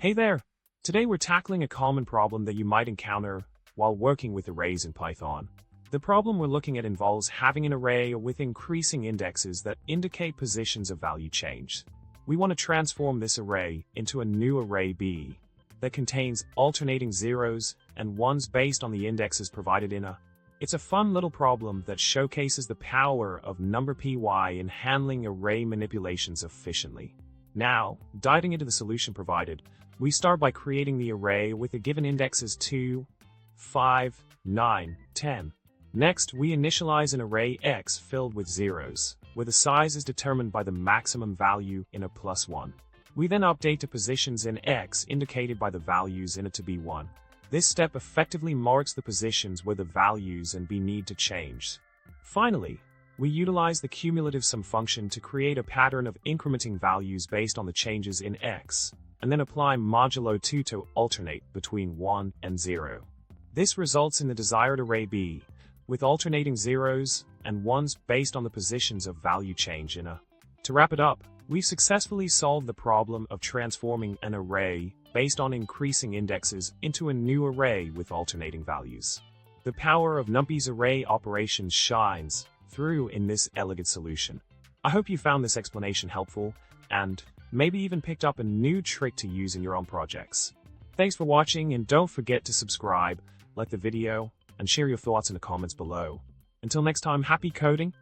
Hey there! Today we're tackling a common problem that you might encounter while working with arrays in Python. The problem we're looking at involves having an array with increasing indexes that indicate positions of value change. We want to transform this array into a new array B that contains alternating zeros and ones based on the indexes provided in a. It's a fun little problem that showcases the power of NumPy in handling array manipulations efficiently. Now, diving into the solution provided, we start by creating the array with the given indexes 2, 5, 9, 10. Next, we initialize an array X filled with zeros, where the size is determined by the maximum value in a +1. We then update the positions in X indicated by the values in a to be 1. This step effectively marks the positions where the values in B need to change. Finally, we utilize the cumulative sum function to create a pattern of incrementing values based on the changes in X, and then apply modulo 2 to alternate between 1 and 0. This results in the desired array B, with alternating zeros and ones based on the positions of value change in a. To wrap it up, we've successfully solved the problem of transforming an array based on increasing indexes into a new array with alternating values. The power of NumPy's array operations shines through in this elegant solution. I hope you found this explanation helpful and maybe even picked up a new trick to use in your own projects. Thanks for watching, and don't forget to subscribe, like the video, and share your thoughts in the comments below. Until next time, happy coding!